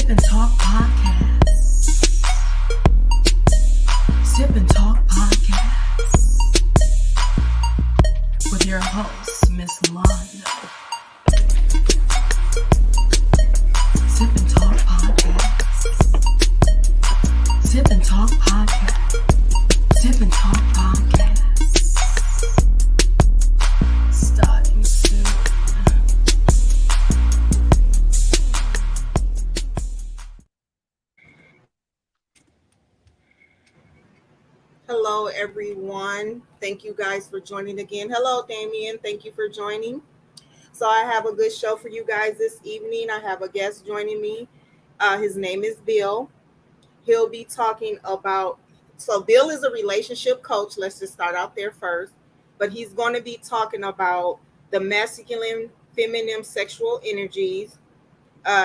Sip and Talk Podcast. Sip and Talk Podcast. With your host, Miss Londa. Sip and Talk Podcast. Sip and Talk Podcast. Sip and Talk Podcast. Starting soon. Hello, everyone. Thank you guys for joining again. Hello, Damien. Thank you for joining. So I have a good show for you guys this evening. I have a guest joining me. His name is Bill. He'll be talking about, so Bill is a relationship coach. Let's just start out there first. But he's going to be talking about the masculine, feminine, sexual energies.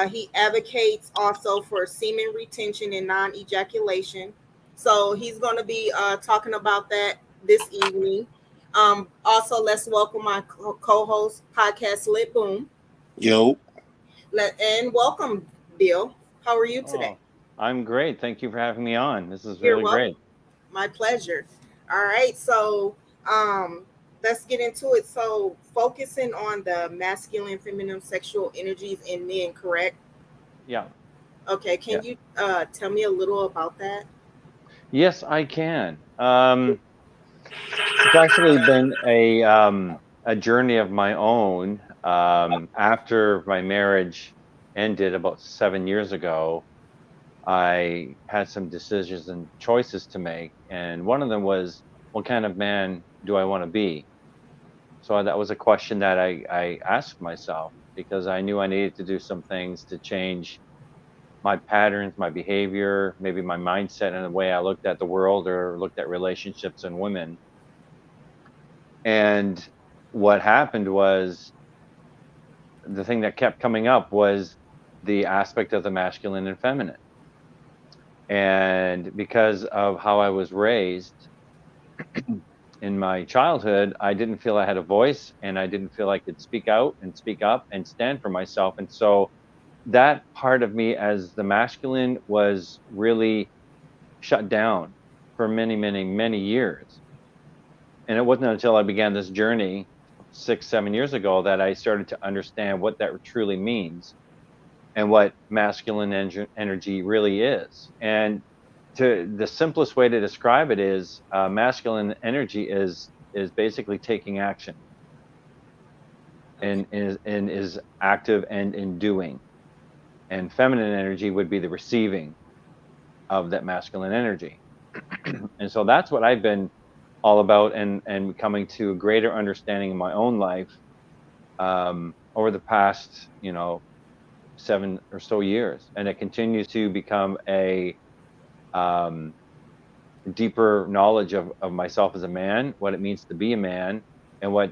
He advocates also for semen retention and non-ejaculation. So he's going to be talking about that this evening. Also, let's welcome my co-host, Podcast Lit Boom. Yo. And welcome, Bill. How are you today? I'm great. Thank you for having me on. This is You're really welcome. great. My pleasure. All right. So let's get into it. So focusing on the masculine, feminine, sexual energies in men, correct? Yeah. Okay. Can you tell me a little about that? Yes, I can. It's actually been a journey of my own. After my marriage ended about 7 years ago, I had some decisions and choices to make, and one of them was, what kind of man do I want to be? So that was a question that I asked myself, because I knew I needed to do some things to change my patterns, my behavior, maybe my mindset and the way I looked at the world or looked at relationships and women. And what happened was, the thing that kept coming up was the aspect of the masculine and feminine. And because of how I was raised in my childhood, I didn't feel I had a voice, and I didn't feel I could speak out and speak up and stand for myself. And so that part of me as the masculine was really shut down for many, many, many years. And it wasn't until I began this journey 6-7 years ago that I started to understand what that truly means and what masculine energy really is. And the simplest way to describe it is masculine energy is basically taking action and is active and in doing. And feminine energy would be the receiving of that masculine energy. And so that's what I've been all about, and coming to a greater understanding in my own life over the past 7 or so years. And it continues to become a deeper knowledge of myself as a man, what it means to be a man, and what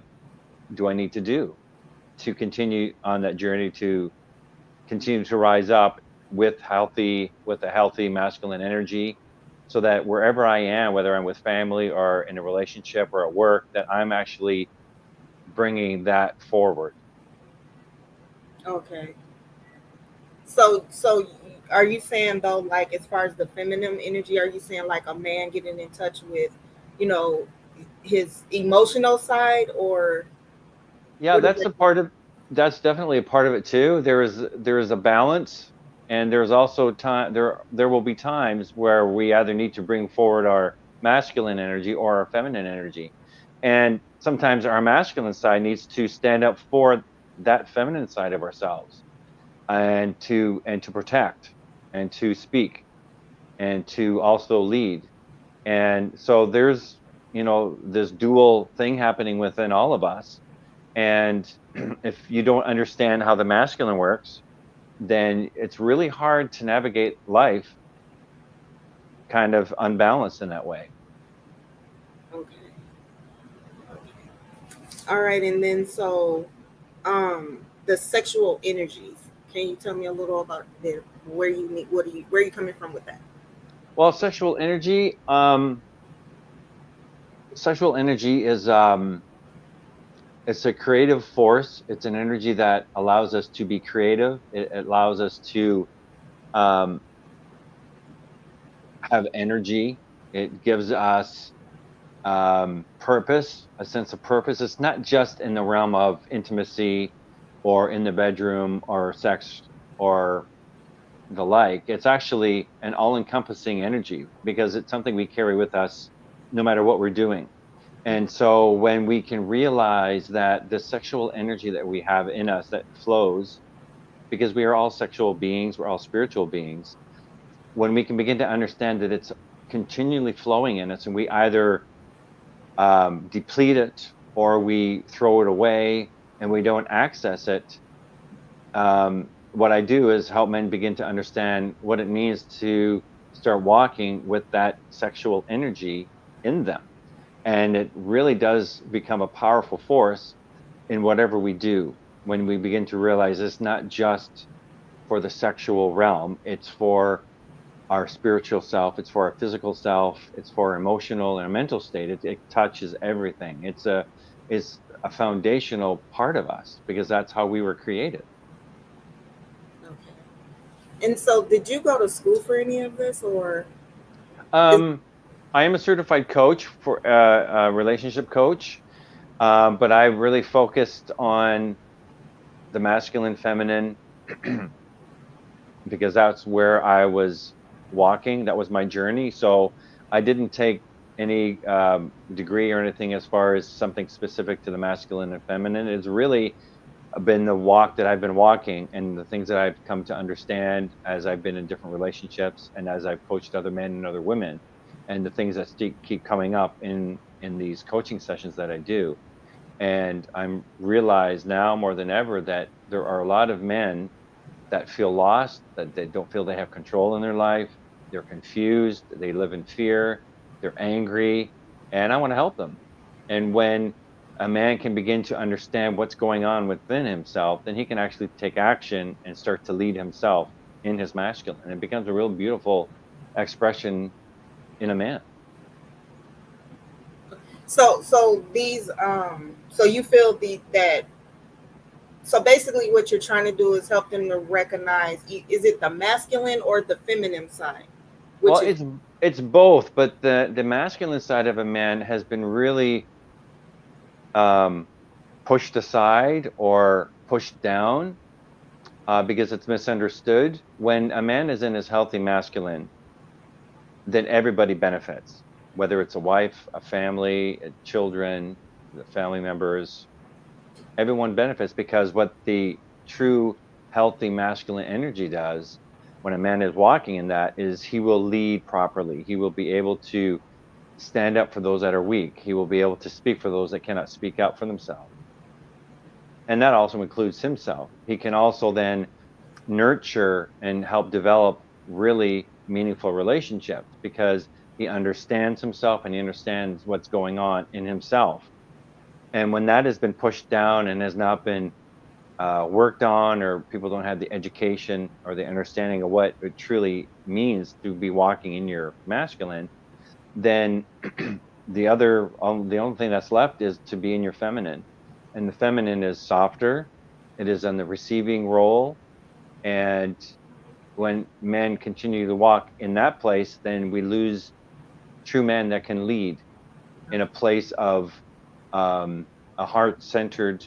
do I need to do to continue on that journey to continue to rise up with a healthy masculine energy, so that wherever I am, whether I'm with family or in a relationship or at work, that I'm actually bringing that forward. Okay. So are you saying, though, like, as far as the feminine energy, are you saying like a man getting in touch with, his emotional side, or? Yeah, that's definitely a part of it too. There is a balance, and there's also time. There will be times where we either need to bring forward our masculine energy or our feminine energy, and sometimes our masculine side needs to stand up for that feminine side of ourselves, and to protect, and to speak, and to also lead. And so there's this dual thing happening within all of us. And if you don't understand how the masculine works, then it's really hard to navigate life kind of unbalanced in that way. Okay. All right. And then the sexual energies. Can you tell me a little about where you coming from with that? Well, sexual energy is it's a creative force. It's an energy that allows us to be creative. It allows us to um, have energy. It gives us purpose, a sense of purpose. It's not just in the realm of intimacy or in the bedroom or sex or the like. It's actually an all-encompassing energy because it's something we carry with us no matter what we're doing. And so when we can realize that the sexual energy that we have in us that flows, because we are all sexual beings, we're all spiritual beings, when we can begin to understand that it's continually flowing in us and we either deplete it or we throw it away and we don't access it, what I do is help men begin to understand what it means to start walking with that sexual energy in them. And it really does become a powerful force in whatever we do when we begin to realize it's not just for the sexual realm, it's for our spiritual self, it's for our physical self, it's for our emotional and mental state. It touches everything. It's a foundational part of us because that's how we were created. Okay. And so, did you go to school for any of this, or is, Um, I am a certified coach for a relationship coach, but I really focused on the masculine, feminine, because that's where I was walking. That was my journey. So I didn't take any degree or anything as far as something specific to the masculine and feminine. It's really been the walk that I've been walking and the things that I've come to understand as I've been in different relationships and as I've coached other men and other women, and the things that keep coming up in these coaching sessions that I do. And I'm realized now more than ever that there are a lot of men that feel lost, that they don't feel they have control in their life. They're confused, they live in fear, they're angry, and I want to help them. And when a man can begin to understand what's going on within himself, then he can actually take action and start to lead himself in his masculine. And it becomes a real beautiful expression in a man. so these so you feel the that so basically what you're trying to do is help them to recognize, is it the masculine or the feminine side, Well, which is it's both, but the masculine side of a man has been really um, pushed aside or pushed down because it's misunderstood. When a man is in his healthy masculine, then everybody benefits, whether it's a wife, a family, children, the family members, everyone benefits because what the true healthy masculine energy does when a man is walking in that is he will lead properly. He will be able to stand up for those that are weak. He will be able to speak for those that cannot speak out for themselves. And that also includes himself. He can also then nurture and help develop really meaningful relationships because he understands himself and he understands what's going on in himself. And when that has been pushed down and has not been worked on, or people don't have the education or the understanding of what it truly means to be walking in your masculine, then the only thing that's left is to be in your feminine. And the feminine is softer, it is on the receiving role. And when men continue to walk in that place, then we lose true men that can lead in a place of a heart centered,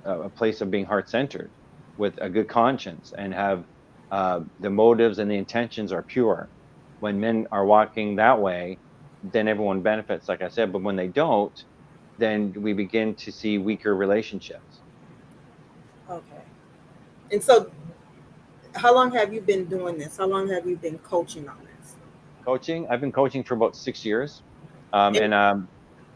a place of being heart centered with a good conscience and have the motives and the intentions are pure. When men are walking that way, then everyone benefits, like I said. But when they don't, then we begin to see weaker relationships. okay. And so, how long have you been doing this? How long have you been coaching on this? Coaching, I've been coaching for about 6 years. And And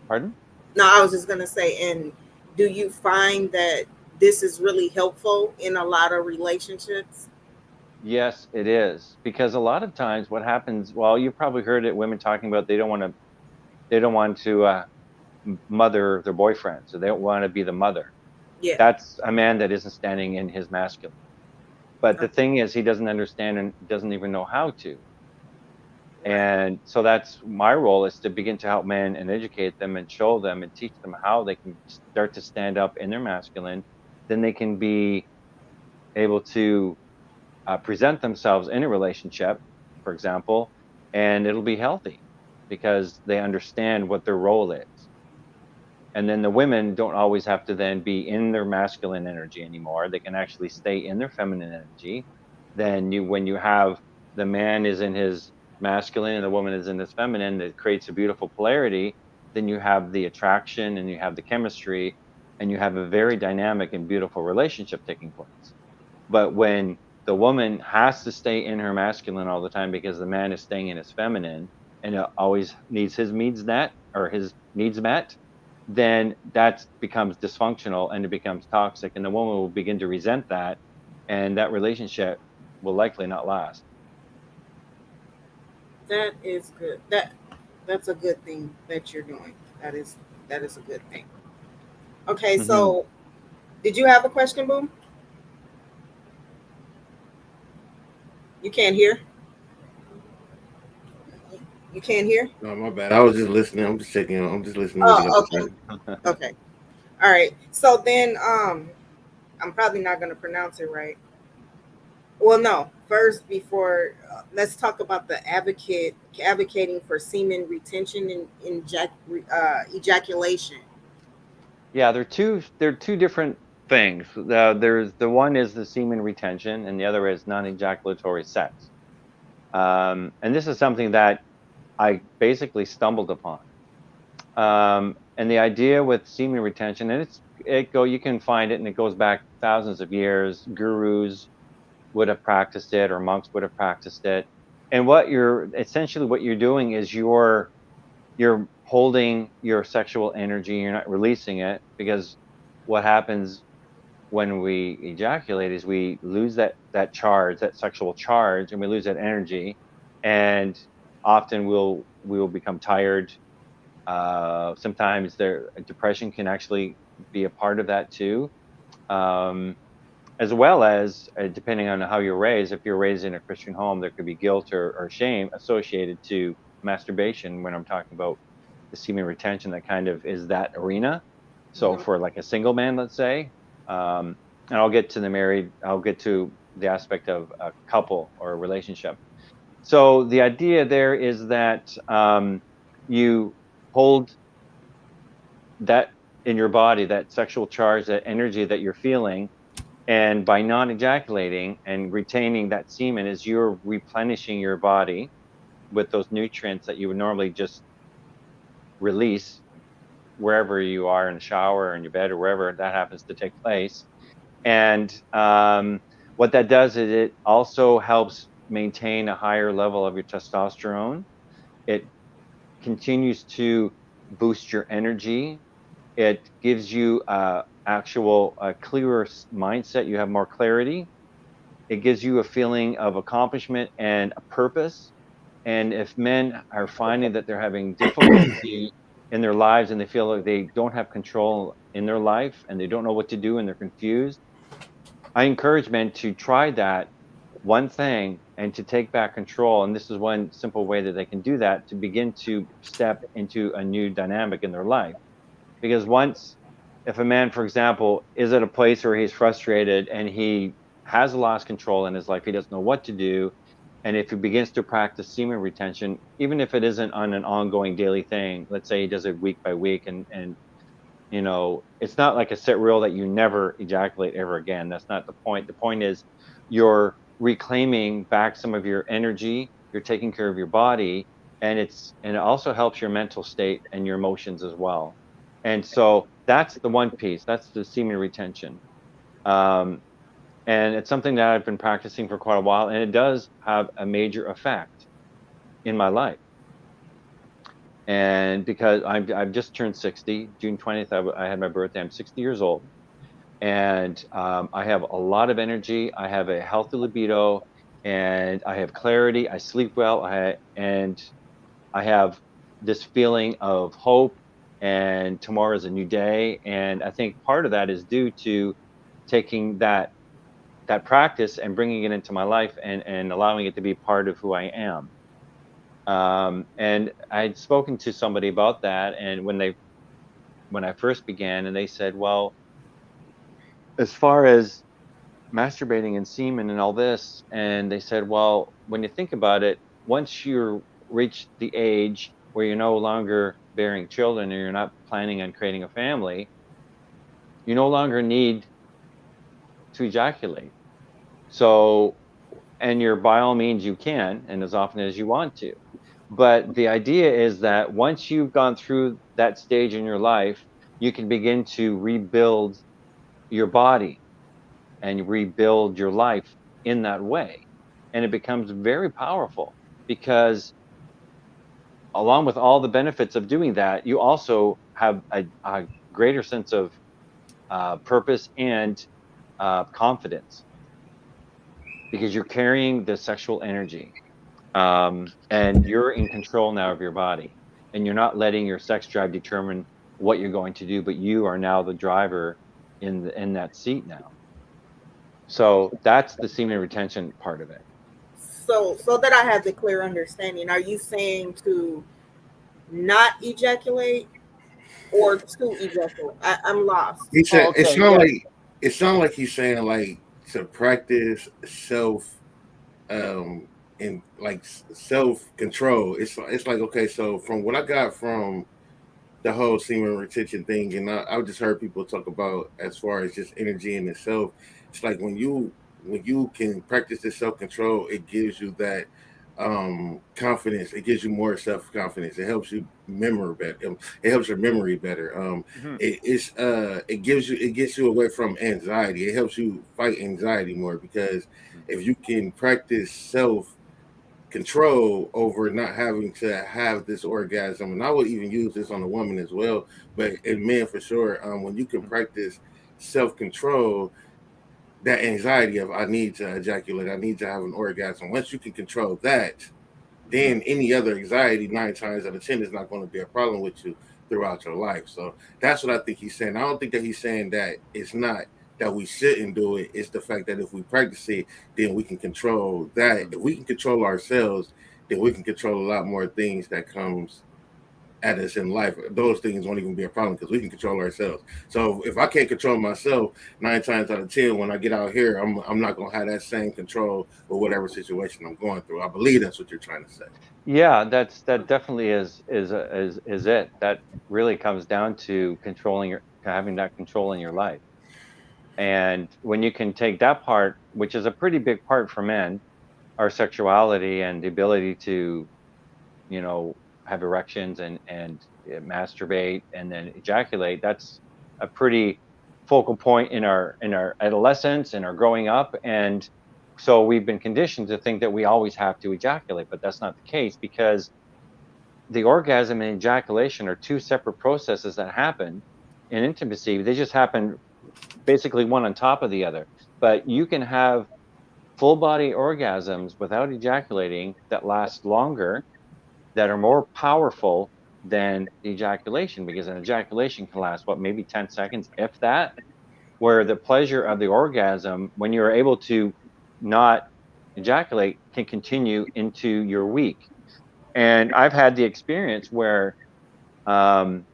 Pardon? no, I was just gonna say, and do you find that this is really helpful in a lot of relationships? Yes, it is. Because a lot of times what happens, well, you've probably heard it, women talking about they don't want to mother their boyfriend, so they don't want to be the mother. Yeah. That's a man that isn't standing in his masculine. But the thing is, he doesn't understand and doesn't even know how to. Right. And so that's my role, is to begin to help men and educate them and show them and teach them how they can start to stand up in their masculine. Then they can be able to present themselves in a relationship, for example, and it'll be healthy because they understand what their role is. And then the women don't always have to then be in their masculine energy anymore. They can actually stay in their feminine energy. Then when you have the man is in his masculine and the woman is in his feminine, it creates a beautiful polarity. Then you have the attraction and you have the chemistry and you have a very dynamic and beautiful relationship taking place. But when the woman has to stay in her masculine all the time because the man is staying in his feminine and always needs his needs met or his needs met, then that becomes dysfunctional and it becomes toxic. And the woman will begin to resent that. And that relationship will likely not last. That is good. That's a good thing that you're doing. That is a good thing. Okay, Hmm. so did you have a question, Boom? You can't hear? You can't hear? No, my bad. I was just listening. I'm just checking. I'm just listening. Looking at Oh, the okay. time. Okay. All right. So then I'm probably not going to pronounce it right. Well, no. First, before let's talk about the advocating for semen retention and ejaculation. Yeah, they're two different things. There's the one is the semen retention and the other is non-ejaculatory sex. And this is something that I basically stumbled upon. And the idea with semen retention, and you can find it, and it goes back thousands of years. Gurus would have practiced it, or monks would have practiced it. And what you're doing is you're holding your sexual energy. You're not releasing it because what happens when we ejaculate is we lose that charge, that sexual charge, and we lose that energy, and often we will become tired. Sometimes depression can actually be a part of that too, as well as depending on how you're raised. If you're raised in a Christian home, there could be guilt or shame associated to masturbation. When I'm talking about the semen retention, that kind of is that arena. So Mhm. for like a single man, let's say, um, and I'll get to the married. I'll get to the aspect of a couple or a relationship. So the idea there is that you hold that in your body, that sexual charge, that energy that you're feeling, and by non-ejaculating and retaining that semen, is you're replenishing your body with those nutrients that you would normally just release wherever you are, in the shower or in your bed or wherever that happens to take place. And what that does is it also helps maintain a higher level of your testosterone. It continues to boost your energy. It gives you a clearer mindset. You have more clarity. It gives you a feeling of accomplishment and a purpose. And if men are finding that they're having difficulty in their lives and they feel like they don't have control in their life and they don't know what to do and they're confused, I encourage men to try that one thing and to take back control. And this is one simple way that they can do that, to begin to step into a new dynamic in their life. Because if a man, for example, is at a place where he's frustrated and he has lost control in his life, he doesn't know what to do. And if he begins to practice semen retention, even if it isn't on an ongoing daily thing, let's say he does it week by week, and it's not like a set rule that you never ejaculate ever again. That's not the point. The point is you're reclaiming back some of your energy, you're taking care of your body, and it also helps your mental state and your emotions as well. And so that's the one piece. That's the semen retention. Um, and it's something that I've been practicing for quite a while, and it does have a major effect in my life. And because I've just turned 60, June 20th, I had my birthday. I'm 60 years old, and I have a lot of energy. I have a healthy libido, and I have clarity. I sleep well. And I have this feeling of hope, and tomorrow is a new day. And I think part of that is due to taking that practice and bringing it into my life and allowing it to be part of who I am. And I'd spoken to somebody about that, and when I first began, and they said, well, as far as masturbating and semen and all this, and they said, well, when you think about it, once you reach the age where you're no longer bearing children and you're not planning on creating a family, you no longer need to ejaculate. So, and you're by all means you can, and as often as you want to. But the idea is that once you've gone through that stage in your life, you can begin to rebuild your body and rebuild your life in that way. And it becomes very powerful because, along with all the benefits of doing that, you also have a greater sense of purpose and confidence because you're carrying the sexual energy, and you're in control now of your body, and you're not letting your sex drive determine what you're going to do, but you are now the driver in that seat now. So that's the semen retention part of it. So that I have the clear understanding, are you saying to not ejaculate or to ejaculate? I'm lost. He said Okay, yeah. it sounds like he's saying like to practice self and like self control. It's like, okay, so from what I got from the whole semen retention thing, and I just heard people talk about as far as just energy in itself. It's like when you can practice this self control, it gives you that confidence. It gives you more self confidence. It helps you memory better. It helps your memory better. Mhm. It gives you, it gets you away from anxiety. It helps you fight anxiety more because if you can practice self control over not having to have this orgasm, and I would even use this on a woman as well, but in men for sure, when you can practice self control, that anxiety of I need to ejaculate, I need to have an orgasm. Once you can control that, Mhm. then any other anxiety 9 times out of 10 is not going to be a problem with you throughout your life. So that's what I think he's saying. I don't think that he's saying that it's not that we shouldn't do it. It's the fact that if we practice it, then we can control that. If we can control ourselves, then we can control a lot more things that comes at us in life. Those things won't even be a problem because we can control ourselves. So if I can't control myself 9 times out of 10, when I get out here, I'm not gonna have that same control with whatever situation I'm going through. I believe that's what you're trying to say. Yeah, that definitely is it. That really comes down to controlling your having that control in your life. And when you can take that part, which is a pretty big part for men, our sexuality and the ability to, you know, have erections and masturbate and then ejaculate, that's a pretty focal point in our adolescence and our growing up. And so we've been conditioned to think that we always have to ejaculate, but that's not the case because the orgasm and ejaculation are two separate processes that happen in intimacy. They just happen basically one on top of the other. But you can have full body orgasms without ejaculating that last longer, that are more powerful than the ejaculation, because an ejaculation can last, what, maybe 10 seconds, if that, where the pleasure of the orgasm, when you're able to not ejaculate, can continue into your week. And I've had the experience where um,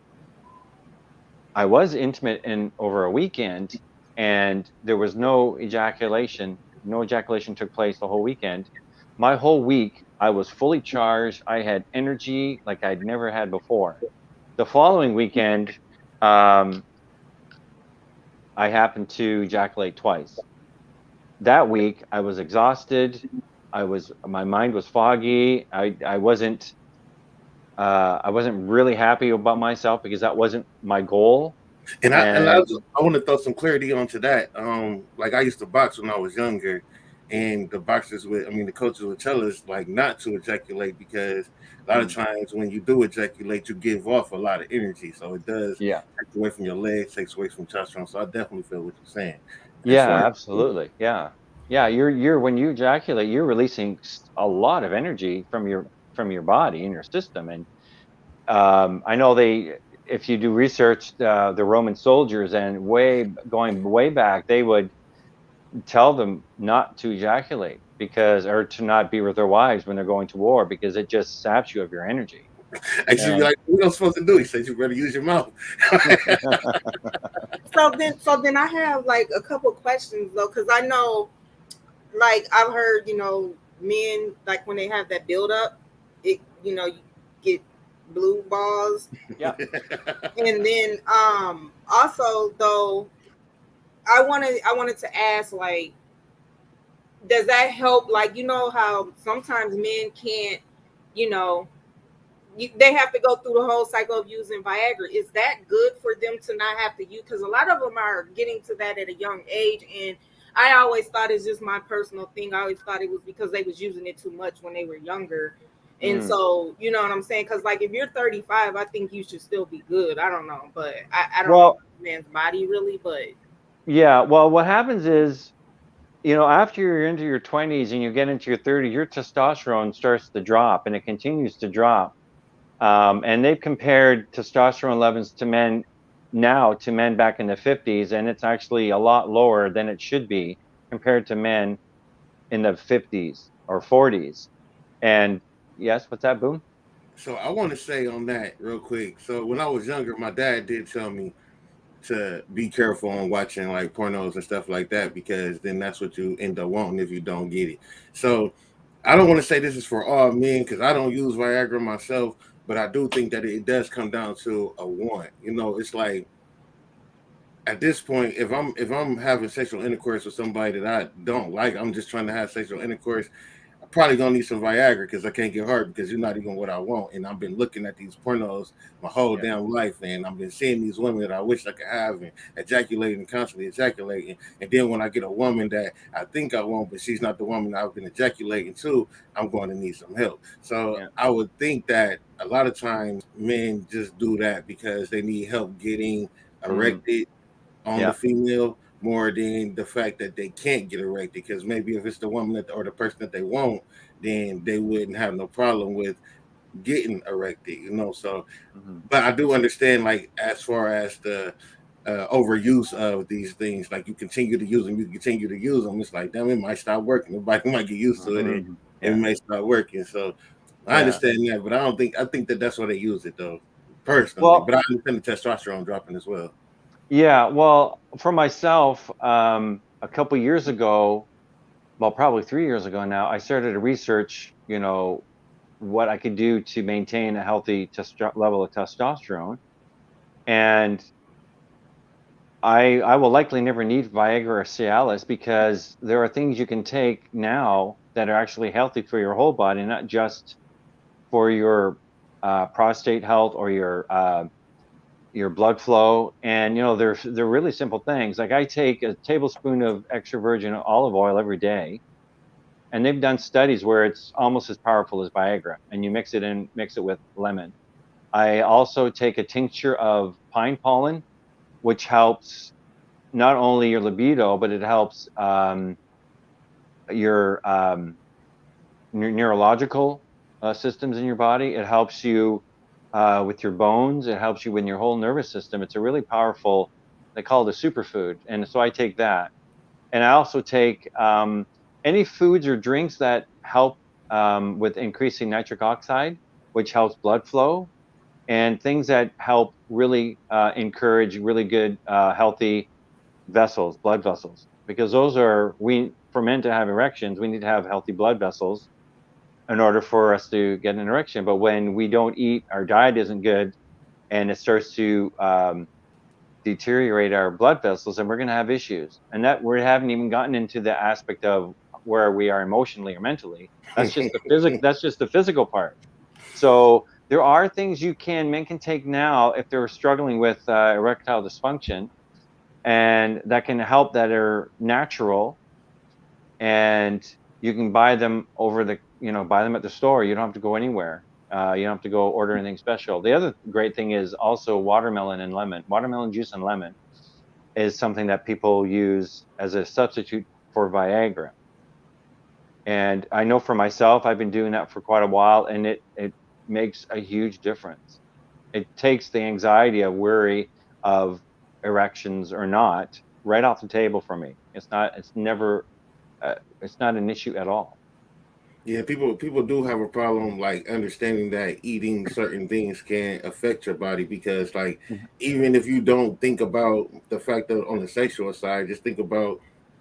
I was intimate in over a weekend, and there was no ejaculation. No ejaculation took place the whole weekend. My whole week, I was fully charged. I had energy like I'd never had before. The following weekend, um, I happened to ejaculate twice. That week, I was exhausted. My mind was foggy. I wasn't really happy about myself because that wasn't my goal. And I want to throw some clarity onto that. Like I used to box when I was younger, and the coaches would tell us like not to ejaculate because a lot of times when you do ejaculate, you give off a lot of energy, so it does yeah, take away from your legs, takes away from testosterone. So I definitely feel what you're saying. As far yeah, absolutely. Yeah. Yeah, you're when you ejaculate, you're releasing a lot of energy from your body and your system. And I know if you do research, the Roman soldiers and going way back, they would tell them not to ejaculate because, or to not be with their wives when they're going to war because it just saps you of your energy. I should be Yeah. like, what am I supposed to do? He said, you better use your mouth. So then I have like a couple questions though, because I know, like I've heard, men like when they have that build up, you get blue balls, Yeah. and then also though, I wanted to ask, like, does that help? Like, how sometimes men can't, you know they have to go through the whole cycle of using Viagra. Is that good for them to not have to use? Because a lot of them are getting to that at a young age, and I always thought it's just my personal thing. I always thought it was because they was using it too much when they were younger, and Mm. so you know what I'm saying. Because like if you're 35, I think you should still be good. I don't know, but I don't know Well, about the man's body really, but yeah. Well, what happens is, after you're into your 20s and you get into your 30s, your testosterone starts to drop and it continues to drop. And they've compared testosterone levels to men now to men back in the 50s, and it's actually a lot lower than it should be compared to men in the 50s or 40s. And yes, what's that, Boom? So I want to say on that real quick. So when I was younger, my dad did tell me to be careful on watching like pornos and stuff like that, because then that's what you end up wanting if you don't get it. So I don't want to say this is for all men because I don't use Viagra myself, but I do think that it does come down to a want. It's like at this point, if I'm having sexual intercourse with somebody that I don't like, I'm just trying to have sexual intercourse. I'm probably gonna need some Viagra because I can't get hard because you're not even what I want. And I've been looking at these pornos my whole Yeah. damn life, and I've been seeing these women that I wish I could have and ejaculating, constantly ejaculating. And then when I get a woman that I think I want, but she's not the woman I've been ejaculating to, I'm going to need some help. So Yeah. I would think that a lot of times men just do that because they need help getting Mm. erected on the Yeah. female more than the fact that they can't get erected. Because maybe if it's the woman or the person that they want, then they wouldn't have no problem with getting erected. So, Mhm. but I do understand, like, as far as the overuse of these things, like you continue to use them. It's like, damn, it might stop working. Everybody might get used to it, and Mhm. it Yeah. may stop working. So, I Yeah. understand that, but I think that that's why they use it though, personally. Well, But I understand the testosterone dropping as well. yeah. Well, for myself, a couple years ago, well, probably 3 years ago now, I started to research, what I could do to maintain a healthy level of testosterone. And I will likely never need Viagra or Cialis because there are things you can take now that are actually healthy for your whole body, not just for your prostate health or your blood flow. And they're really simple things. Like I take a tablespoon of extra virgin olive oil every day, and they've done studies where it's almost as powerful as Viagra. And you mix it with lemon. I also take a tincture of pine pollen, which helps not only your libido, but it helps your neurological systems in your body. It helps you with your bones. It helps you with your whole nervous system. It's a really powerful, they call it a superfood. And so I take that. And I also take any foods or drinks that help with increasing nitric oxide, which helps blood flow, and things that help really encourage really good, healthy vessels, blood vessels, because those are we for men to have erections, we need to have healthy blood vessels in order for us to get an erection. But when we don't eat, our diet isn't good, and it starts to deteriorate our blood vessels, and we're going to have issues. And that we haven't even gotten into the aspect of where we are emotionally or mentally. That's just the physical. That's just the physical part. So there are things men can take now if they're struggling with erectile dysfunction, and that can help, that are natural, and you can buy them buy them at the store. You don't have to go anywhere. You don't have to go order anything special. The other great thing is also watermelon juice and lemon is something that people use as a substitute for Viagra. And I know for myself, I've been doing that for quite a while, and it makes a huge difference. It takes the anxiety of worry of erections or not right off the table for me. It's not. It's never. It's not an issue at all. Yeah, people do have a problem like understanding that eating certain things can affect your body because like even if you don't think about the fact that on the sexual side, just think about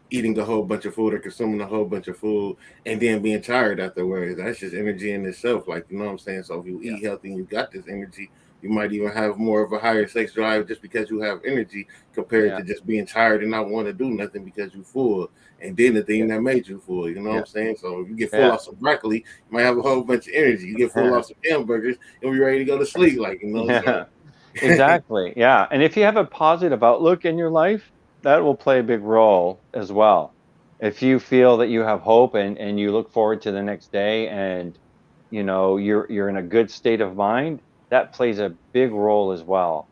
eating a whole bunch of food or consuming a whole bunch of food and then being tired afterwards. That's just energy in itself. Like you know what I'm saying? So if you Yeah. eat healthy and you got this energy, you might even have more of a higher sex drive just because you have energy compared Yeah. to just being tired and not want to do nothing because you full and then the thing Yeah. that made you full. You know what Yeah. I'm saying? So if you get full Yeah. off some broccoli, you might have a whole bunch of energy. You get full off some hamburgers, you'll be ready to go to sleep. Like you know, so Yeah. Exactly. Yeah. And if you have a positive outlook in your life, that will play a big role as well. If you feel that you have hope and you look forward to the next day and you're in a good state of mind, that plays a big role as well.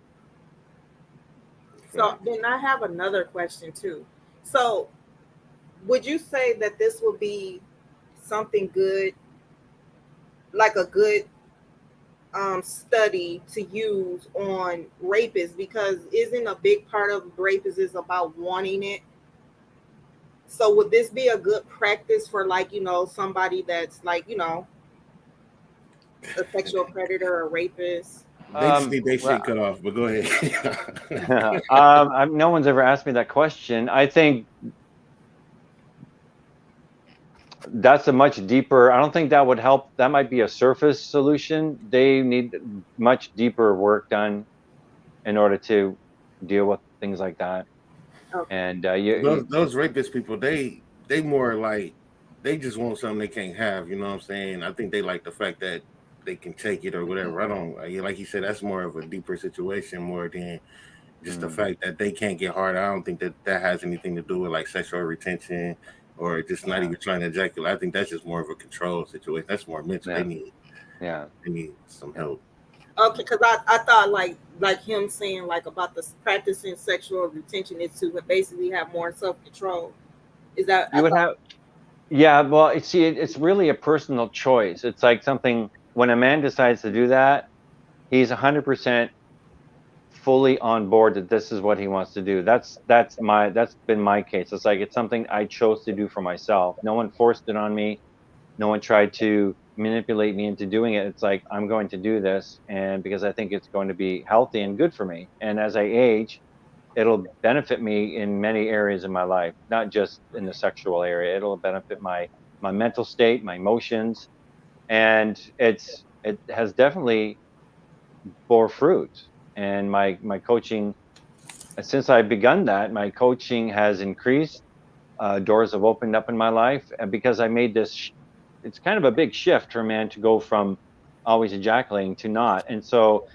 So then I have another question too. So would you say that this would be something good, like a good study to use on rapists? Because isn't a big part of rapists is about wanting it? So would this be a good practice for, like, somebody that's like, a sexual predator or rapist? they just need their Well, shit cut off. But go ahead. no one's ever asked me that question. I think that's a much deeper. I don't think that would help. That might be a surface solution. They need much deeper work done in order to deal with things like that. Okay. And those rapist people, they more like they just want something they can't have. You know what I'm saying? I think they like the fact that they can take it or whatever. I don't like you said. That's more of a deeper situation more than just the mm, fact that they can't get hard. I don't think that that has anything to do with like sexual retention or just not yeah, even trying to ejaculate. I think that's just more of a control situation. That's more mental. yeah, yeah, They need some yeah. help. Okay, because I thought like him saying like about the practicing sexual retention is to basically have more self control. Is that I You would thought? have, yeah. Well, it's really a personal choice. It's like something when a man decides to do that, he's 100% fully on board that this is what he wants to do. That's been my case. It's like it's something I chose to do for myself. No one forced it on me. No one tried to manipulate me into doing it. It's like I'm going to do this, and because I think it's going to be healthy and good for me. And as I age, it'll benefit me in many areas of my life, not just in the sexual area. It'll benefit my mental state, my emotions, and it has definitely bore fruit. And my coaching, since I've begun that, my coaching has increased. Doors have opened up in my life, and because I made this, it's kind of a big shift for a man to go from always ejaculating to not. And so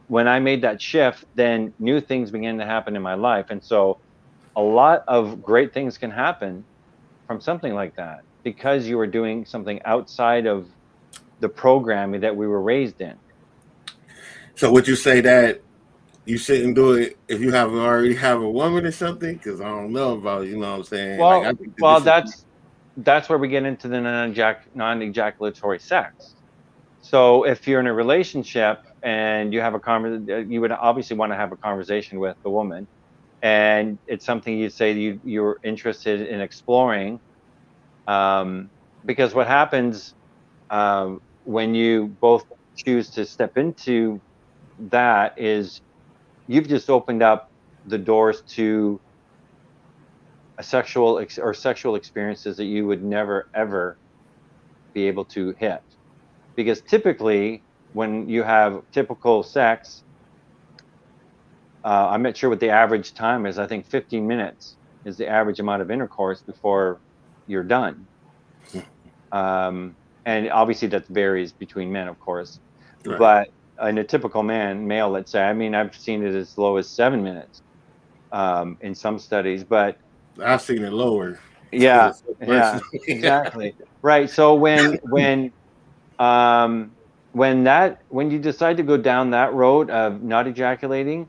when I made that shift, then new things began to happen in my life. And so a lot of great things can happen from something like that because you were doing something outside of the programming that we were raised in. So would you say that you shouldn't do it if you have already have a woman or something? Because I don't know about you know what I'm saying. Like I Well, think that well, this is that's where we get into the non-ejaculatory sex. So if you're in a relationship and you have a you would obviously want to have a conversation with the woman, and it's something you say you're interested in exploring. Um, because what happens when you both choose to step into that is you've just opened up the doors to a or sexual experiences that you would never ever be able to hit. Because typically, when you have typical sex, I'm not sure what the average time is. I think 15 minutes is the average amount of intercourse before you're done. And obviously, that varies between men, of course. right. But in a typical male, let's say, I mean, I've seen it as low as 7 minutes in some studies. But I've seen it lower because yeah, it's so yeah, personal. exactly. Right. So um, when you decide to go down that road of not ejaculating,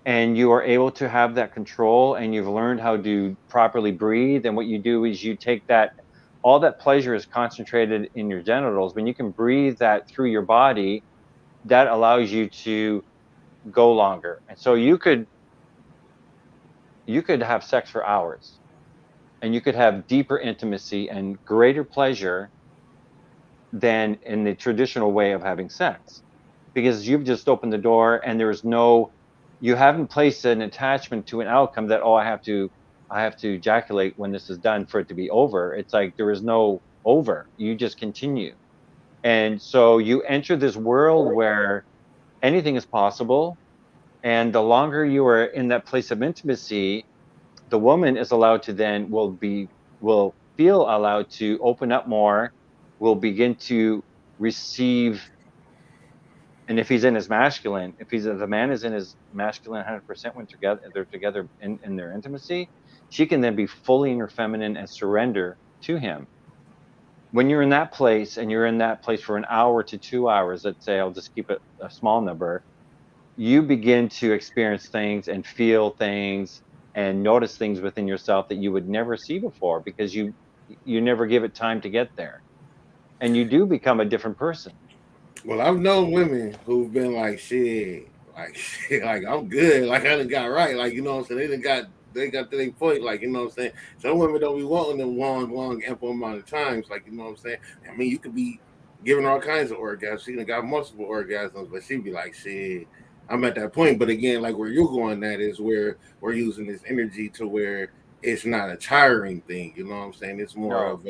and you are able to have that control and you've learned how to properly breathe, and what you do is you take that all that pleasure is concentrated in your genitals. When you can breathe that through your body, that allows you to go longer. And so you could have sex for hours, and you could have deeper intimacy and greater pleasure than in the traditional way of having sex, because you've just opened the door and there's no, you haven't placed an attachment to an outcome that, oh, I have to ejaculate when this is done for it to be over. It's like there is no over. You just continue. And so you enter this world where anything is possible. And the longer you are in that place of intimacy, the woman is allowed to then will feel allowed to open up more, will begin to receive. And if he's in his masculine, if the man is in his masculine 100% when they're together in their intimacy, she can then be fully in her feminine and surrender to him. When you're in that place and you're in that place for an hour to 2 hours, let's say, I'll just keep it a small number, you begin to experience things and feel things and notice things within yourself that you would never see before, because you never give it time to get there, and you do become a different person. Well, I've known women who've been like, shit, like shit, like I'm good, like I done got right, like you know what I'm saying. They got to their point, like you know what I'm saying. Some women don't be wanting them long, ample amount of times, like you know what I'm saying. I mean, you could be giving all kinds of orgasms. She done got multiple orgasms, but she be like, shit, I'm at that point. But again, like where you're going, that is where we're using this energy to where it's not a tiring thing. You know what I'm saying? It's more No. of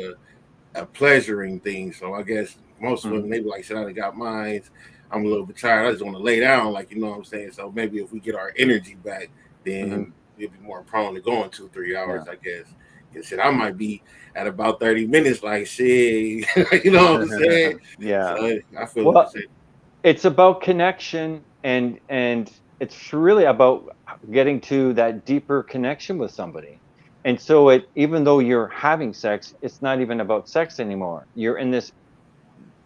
a pleasuring thing. So I guess most Mhm. women, they be like, shit, I done got mine. I'm a little bit tired. I just want to lay down, like you know what I'm saying. So maybe if we get our energy back, then Mhm. we'll be more prone to going 2-3 Yeah. hours, I guess. Cause shit, I might be at about 30 minutes, like shit, you know what I'm saying. Yeah. So I feel what you're Well, saying. it's about connection, and it's really about getting to that deeper connection with somebody. And so it, even though you're having sex, it's not even about sex anymore. You're in this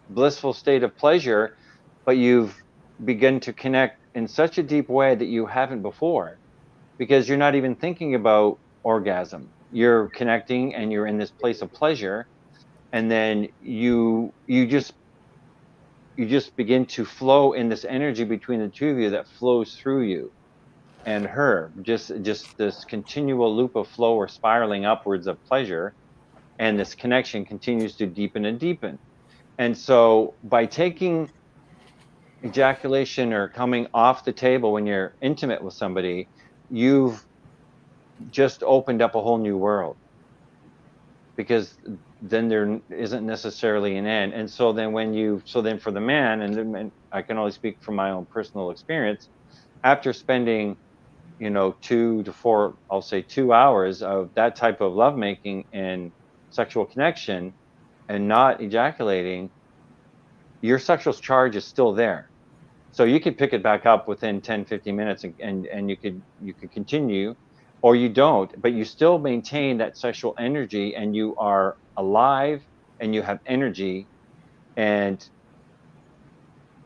blissful state of pleasure, but you've begun to connect in such a deep way that you haven't before, because you're not even thinking about orgasm. You're connecting and you're in this place of pleasure, and then you just begin to flow in this energy between the two of you that flows through you and her, just this continual loop of flow or spiraling upwards of pleasure, and this connection continues to deepen and deepen. And so by taking ejaculation or coming off the table when you're intimate with somebody, you've just opened up a whole new world, because then there isn't necessarily an end. And so then so then for the man, and I can only speak from my own personal experience, after spending 2 to 4, I'll say 2 hours of that type of lovemaking and sexual connection and not ejaculating, your sexual charge is still there. So you could pick it back up within 10, 15 minutes, and you could continue, or you don't, but you still maintain that sexual energy and you are alive and you have energy, and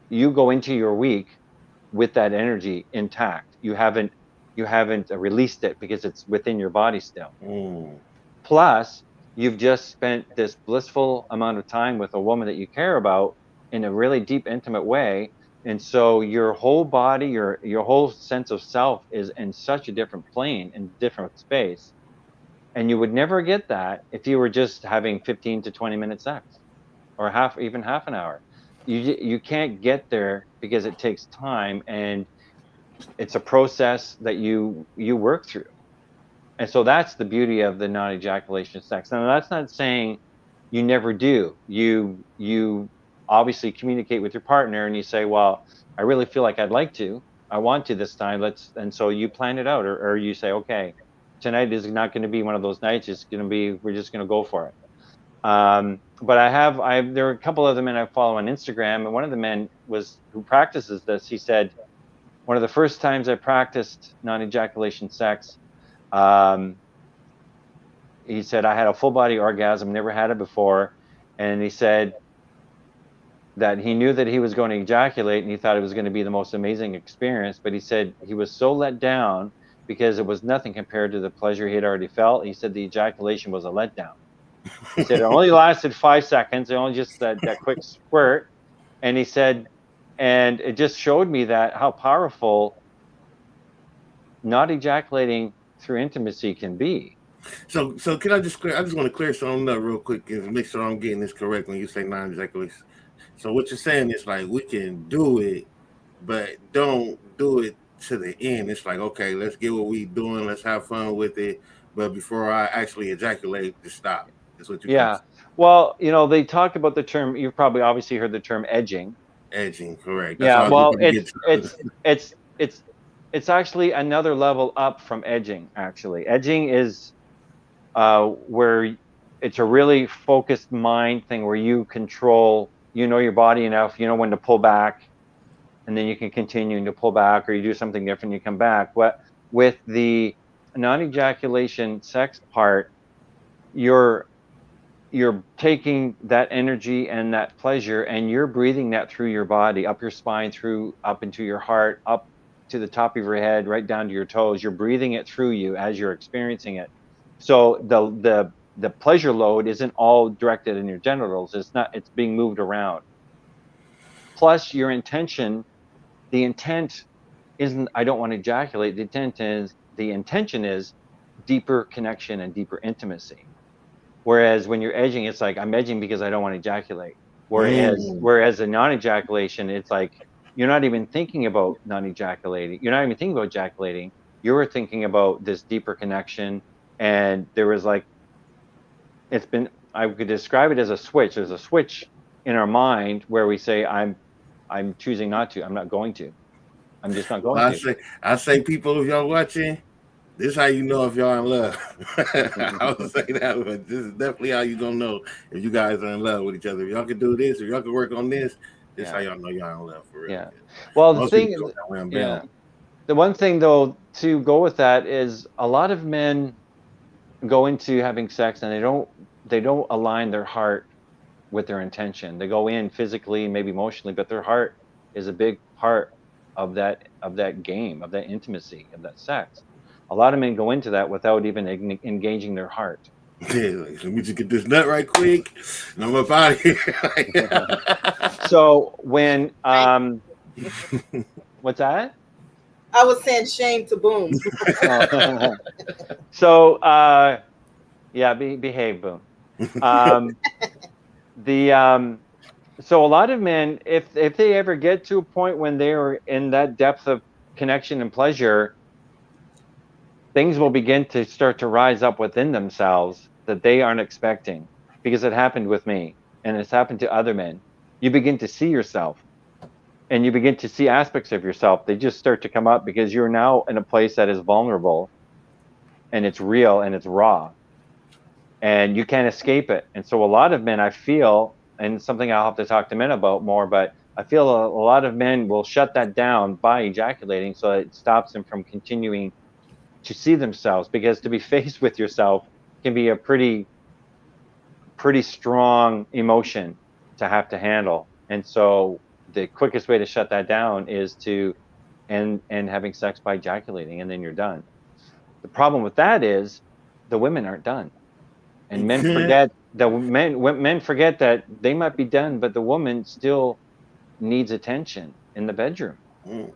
you go into your week with that energy intact. You haven't released it because it's within your body still. Mm. Plus, you've just spent this blissful amount of time with a woman that you care about in a really deep, intimate way. And so your whole body, your whole sense of self is in such a different plane and different space. And you would never get that if you were just having 15 to 20 minutes sex, or even half an hour. You can't get there because it takes time, and it's a process that you work through. And so that's the beauty of the non-ejaculation sex. Now that's not saying you never do. You obviously communicate with your partner and you say, well, I really feel like I'd like to. I want to this time. And so you plan it out, or you say, okay, tonight is not going to be one of those nights. It's going to be, we're just going to go for it. But there are a couple of the men I follow on Instagram, and one of the men who practices this. He said, one of the first times I practiced non-ejaculation sex, um, he said, I had a full body orgasm, never had it before. And he said that he knew that he was going to ejaculate and he thought it was going to be the most amazing experience. But he said he was so let down because it was nothing compared to the pleasure he had already felt. He said the ejaculation was a letdown. He said it only lasted 5 seconds, only just that quick squirt. And he said, and it just showed me that how powerful not ejaculating through intimacy can be. So can I just clear? I just want to clear something up real quick and make sure I'm getting this correct when you say non-ejaculation. So what you're saying is like we can do it, but don't do it to the end. It's like, okay, let's get what we doing, let's have fun with it, but before I actually ejaculate, just stop. That's what you kind of Yeah. Well, they talk about the term. You've probably obviously heard the term edging. edging, correct. That's Yeah. all I was Well, looking to get it's to. it's it's it's it's actually another level up from edging. Actually, edging is where it's a really focused mind thing where you control, your body enough, you know when to pull back, and then you can continue to pull back, or you do something different, you come back. But with the non-ejaculation sex part, you're taking that energy and that pleasure, and you're breathing that through your body, up your spine, through up into your heart, up to the top of your head, right down to your toes. You're breathing it through you as you're experiencing it. So the pleasure load isn't all directed in your genitals. It's being moved around. Plus your intention, the intent isn't I don't want to ejaculate. The intention is deeper connection and deeper intimacy. Whereas when you're edging, it's like I'm edging because I don't want to ejaculate. Whereas Mm. whereas the non-ejaculation, it's like you're not even thinking about non-ejaculating. You're not even thinking about ejaculating. You're thinking about this deeper connection. And there was like I could describe it as a switch. There's a switch in our mind where we say, I'm choosing not to. I'm not going to. I'm just not going Well, to. I say, people, if y'all watching, this is how you know if y'all in love. I would say that, but this is definitely how you gonna know if you guys are in love with each other. If y'all can do this, if y'all can work on this, this is how Yeah. y'all know y'all in love for real. Yeah. Well, the Most people thing, go that way yeah. unbound. The one thing though to go with that is a lot of men go into having sex and they don't align their heart with their intention. They go in physically, maybe emotionally, but their heart is a big part of that game, of that intimacy, of that sex. A lot of men go into that without even engaging their heart. Yeah, like, let me just get this nut right quick, and I'm up out of here. So when what's that? I was saying shame to boom. Oh. So yeah, behave, boom. Um, so a lot of men, if they ever get to a point when they are in that depth of connection and pleasure, things will begin to start to rise up within themselves that they aren't expecting, because it happened with me and it's happened to other men. You begin to see yourself, and you begin to see aspects of yourself. They just start to come up because you're now in a place that is vulnerable, and it's real and it's raw, and you can't escape it. And so a lot of men, I feel, and something I'll have to talk to men about more, but I feel a lot of men will shut that down by ejaculating, so it stops them from continuing to see themselves, because to be faced with yourself can be a pretty strong emotion to have to handle. And so the quickest way to shut that down is to and having sex by ejaculating, and then you're done. The problem with that is the women aren't done, and men Okay. forget that men forget that they might be done, but the woman still needs attention in the bedroom. Mm,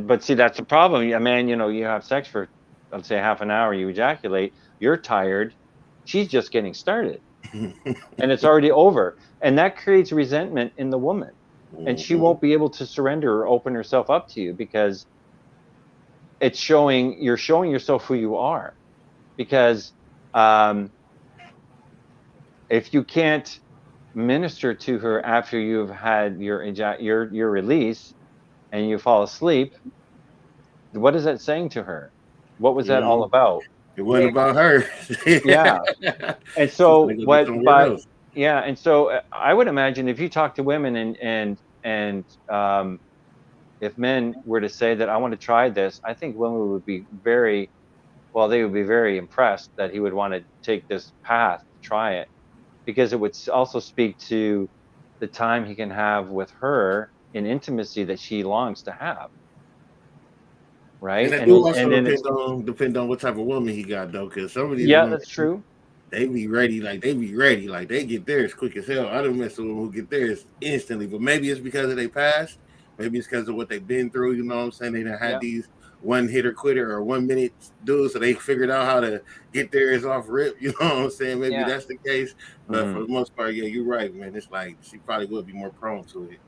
But see, that's the problem. A man, you have sex for, let's say, half an hour, you ejaculate, you're tired, she's just getting started, and it's already over, and that creates resentment in the woman, and she won't be able to surrender or open herself up to you, because you're showing yourself who you are. Because um, if you can't minister to her after you've had your release and you fall asleep, what is that saying to her? What was that all mm. about? It wasn't about her. Yeah. And She's so gonna go do what somewhere but else. yeah, and so I would imagine if you talk to women, and if men were to say that I want to try this, I think women would be they would be very impressed that he would want to take this path to try it, because it would also speak to the time he can have with her in intimacy that she longs to have, And right? that And do and also then it's depend on what type of woman he got though, because some of these yeah, women that's true. they be ready, like they get theirs quick as hell. I don't mess with them who get theirs instantly, but maybe it's because of their past, maybe it's because of what they've been through. You know what I'm saying? They done had Yeah. these one hitter quitter or 1 minute dude, so they figured out how to get theirs off rip. You know what I'm saying? Maybe Yeah. that's the case, but for Mhm. the most part, yeah, you're right, man. It's like she probably would be more prone to it.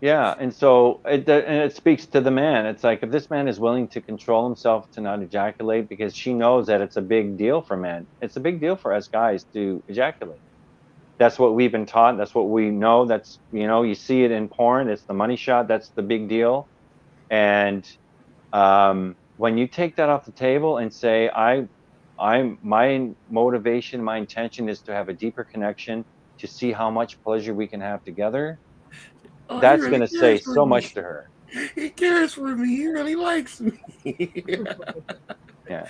Yeah, and so it speaks to the man. It's like if this man is willing to control himself to not ejaculate because she knows that it's a big deal for men. It's a big deal for us guys to ejaculate. That's what we've been taught. That's what we know. That's, you see it in porn. It's the money shot. That's the big deal. And when you take that off the table and say, my motivation, my intention is to have a deeper connection, to see how much pleasure we can have together, Oh, he that's really going to say cares for so me. much to her. He cares for me. He really likes me. Yeah.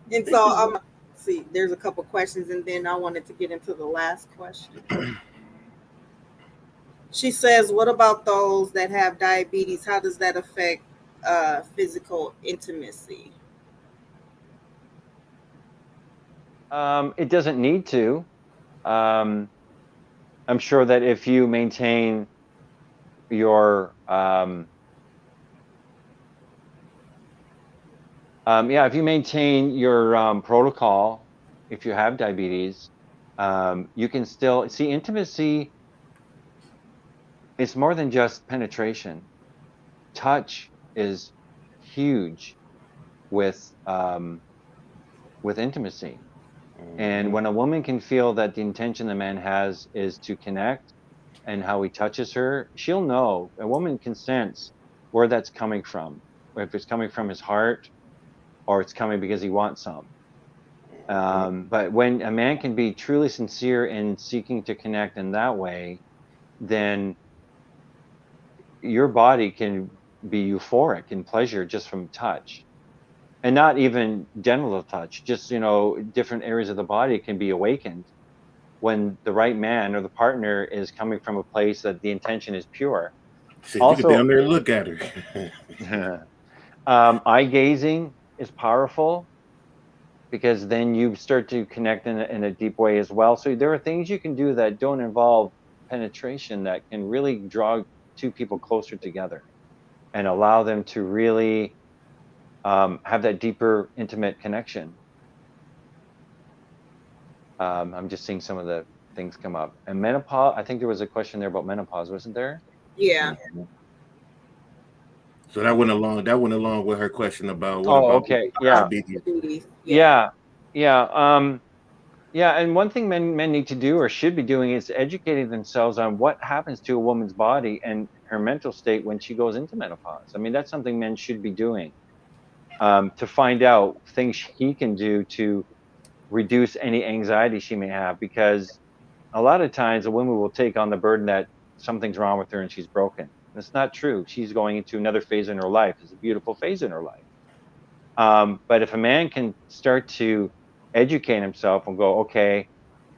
And so see, there's a couple questions, and then I wanted to get into the last question. She says, "What about those that have diabetes? How does that affect physical intimacy?" It doesn't need to. Um, I'm sure that if you maintain your if you maintain your protocol, if you have diabetes, you can still see intimacy. It's more than just penetration. Touch is huge with intimacy. And when a woman can feel that the intention the man has is to connect and how he touches her, she'll know. A woman can sense where that's coming from, or if it's coming from his heart or it's coming because he wants some. But when a man can be truly sincere in seeking to connect in that way, then your body can be euphoric in pleasure just from touch. And not even genital touch, just, different areas of the body can be awakened when the right man or the partner is coming from a place that the intention is pure. Shit, you could Also, down there and look at her. eye gazing is powerful because then you start to connect in a deep way as well. So there are things you can do that don't involve penetration that can really draw two people closer together and allow them to really have that deeper, intimate connection. I'm just seeing some of the things come up. And menopause, I think there was a question there about menopause, wasn't there? Yeah. So that went along. That went along with her question about what Oh, about people okay. with Yeah. diabetes. Diabetes. Yeah. Yeah. Yeah. And one thing men need to do or should be doing is educating themselves on what happens to a woman's body and her mental state when she goes into menopause. I mean, that's something men should be doing to find out things he can do to reduce any anxiety she may have, because a lot of times a woman will take on the burden that something's wrong with her and she's broken. That's not true. She's going into another phase in her life. It's a beautiful phase in her life. But if a man can start to educate himself and go, okay,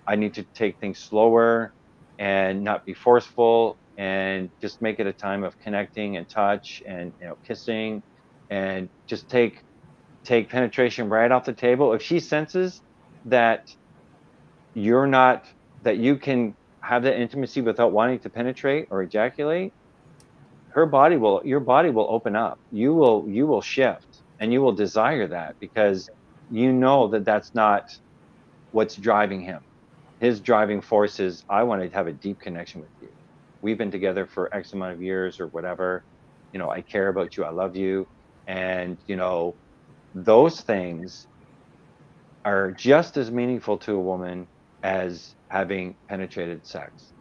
I need to take things slower and not be forceful and just make it a time of connecting and touch and kissing, and just take penetration right off the table. If she senses that you're not that you can have that intimacy without wanting to penetrate or ejaculate, your body will open up. You will shift and you will desire that because you know that that's not what's driving him. His driving force is, I want to have a deep connection with you. We've been together for X amount of years or whatever. I care about you. I love you. And those things are just as meaningful to a woman as having penetrated sex,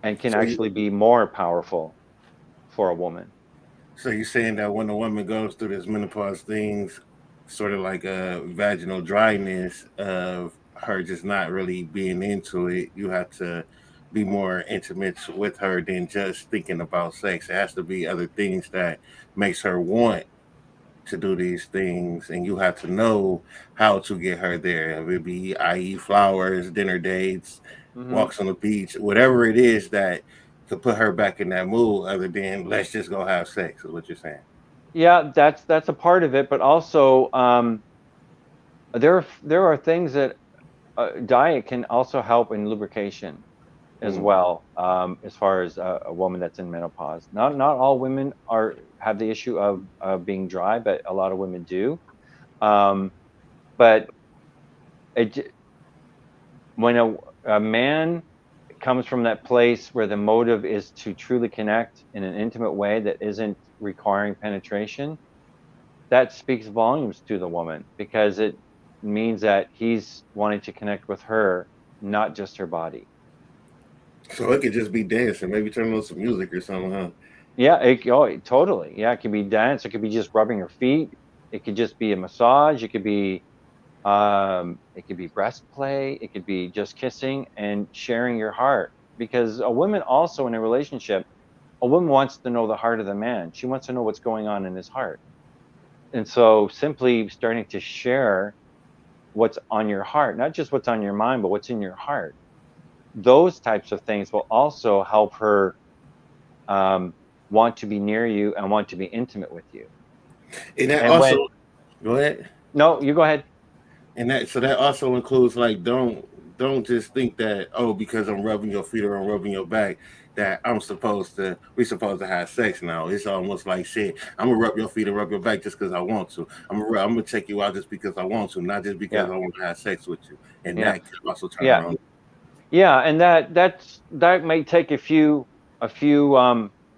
and can So you, actually be more powerful for a woman. so you're saying that when a woman goes through this menopause things, sort of like a vaginal dryness of her just not really being into it, you have to be more intimate with her than just thinking about sex. It has to be other things that makes her want to do these things, and you have to know how to get her there. If it be, i.e., flowers, dinner dates, Hmm. walks on the beach, whatever it is that could put her back in that mood, other than let's just go have sex, is what you're saying. Yeah, that's a part of it, but also there are things that diet can also help in lubrication. as well, as far as a woman that's in menopause. Not all women have the issue of being dry, but a lot of women do. But it, when a man comes from that place where the motive is to truly connect in an intimate way that isn't requiring penetration, that speaks volumes to the woman, because it means that he's wanting to connect with her, not just her body. So it could just be dancing, maybe turn on some music or something, huh? Yeah, totally. Yeah, it could be dance. It could be just rubbing her feet. It could just be a massage. It could be breast play. It could be just kissing and sharing your heart. Because a woman also in a relationship, a woman wants to know the heart of the man. She wants to know what's going on in his heart. And so simply starting to share what's on your heart, not just what's on your mind, but what's in your heart. Those types of things will also help her um, want to be near you and want to be intimate with you. And that And also, when, go ahead. no, you go ahead. And that also includes like don't just think that, oh, because I'm rubbing your feet or I'm rubbing your back, that we supposed to have sex now. It's almost like shit. I'm gonna rub your feet and rub your back just because I want to. I'm gonna check you out just because I want to, not just because Yeah, I want to have sex with you. And yeah, that can also turn yeah, around. yeah. And that may take a few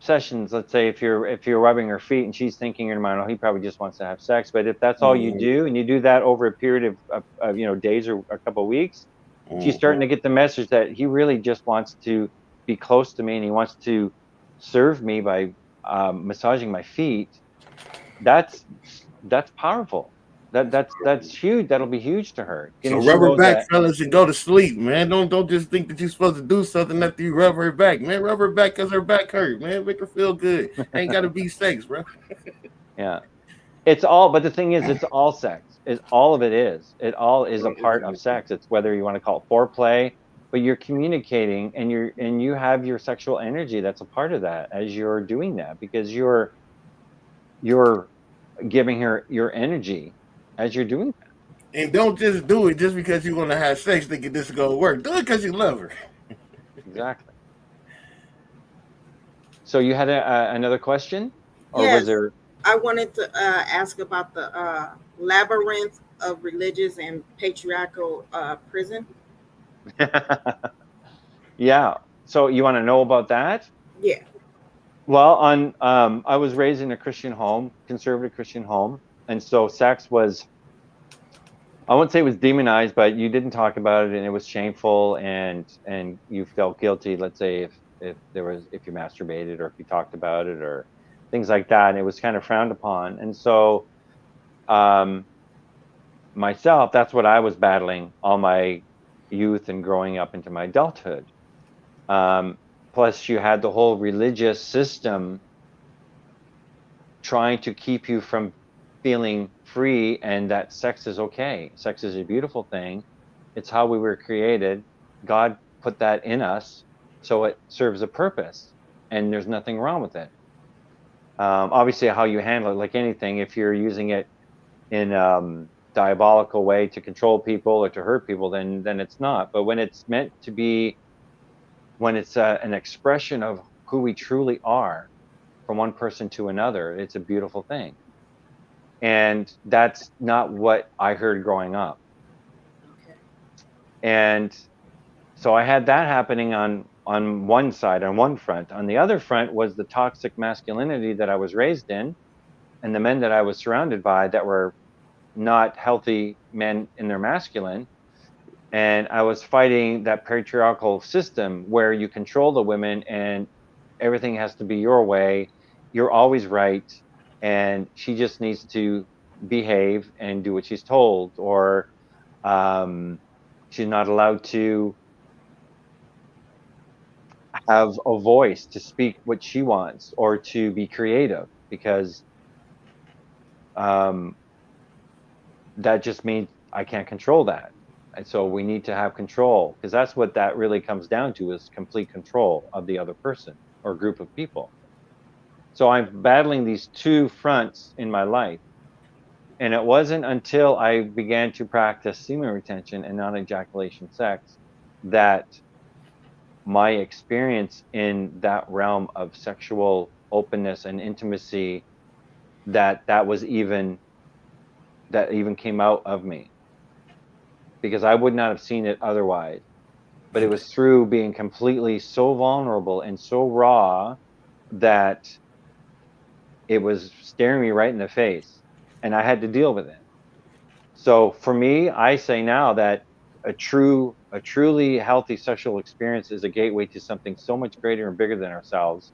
sessions. Let's say if you're rubbing her feet and she's thinking in her mind, oh, he probably just wants to have sex. But if that's all you Mhm, do, and you do that over a period of days or a couple of weeks, she's mhm. starting to get the message that he really just wants to be close to me, and he wants to serve me by massaging my feet. That's powerful. That's huge. That'll be huge to her. So And she rubber knows back, that. fellas, and go to sleep, man. Don't just think that you're supposed to do something after you rub her back, man. Rub her back because her back hurt, man. Make her feel good. Ain't got to be sex, bro. Yeah. It's all, but the thing is, it's all sex. All of it is. It all is a part of sex. It's whether you want to call it foreplay, but you're communicating, and you have your sexual energy that's a part of that as you're doing that, because you're giving her your energy as you're doing And don't just do it just because you want to have sex thinking this is going to work. Do it because you love her. that. Exactly. So you had another question, or was Yes, there? I wanted to ask about the labyrinth of religious and patriarchal prison. Yeah. So you want to know about that? Yeah. Well, I was raised in a Christian home, conservative Christian home, and so sex was, I wouldn't say it was demonized, but you didn't talk about it, and it was shameful, and you felt guilty. Let's say if you masturbated, or if you talked about it, or things like that, and it was kind of frowned upon. And so um, myself, that's what I was battling all my youth and growing up into my adulthood. Um, Plus, you had the whole religious system trying to keep you from feeling free, and that sex is okay. Sex is a beautiful thing. It's how we were created. God put that in us, so it serves a purpose, and there's nothing wrong with it. Obviously, how you handle it, like anything, if you're using it in diabolical way to control people or to hurt people, then it's not. But when it's meant to be, when it's an expression of who we truly are from one person to another, it's a beautiful thing. And that's not what I heard growing up. Okay. And so I had that happening on one side, on one front. On the other front was the toxic masculinity that I was raised in, and the men that I was surrounded by that were not healthy men in their masculine. And I was fighting that patriarchal system where you control the women, and everything has to be your way. You're always right, and she just needs to behave and do what she's told, or um, she's not allowed to have a voice to speak what she wants, or to be creative, because um, that just means I can't control that. And so we need to have control, because that's what that really comes down to, is complete control of the other person or group of people. So I'm battling these two fronts in my life. And it wasn't until I began to practice semen retention and non ejaculation sex that my experience in that realm of sexual openness and intimacy that even came out of me, because I would not have seen it otherwise. But it Okay. was through being completely so vulnerable and so raw that it was staring me right in the face, and I had to deal with it. So for me, I say now that a truly healthy sexual experience is a gateway to something so much greater and bigger than ourselves,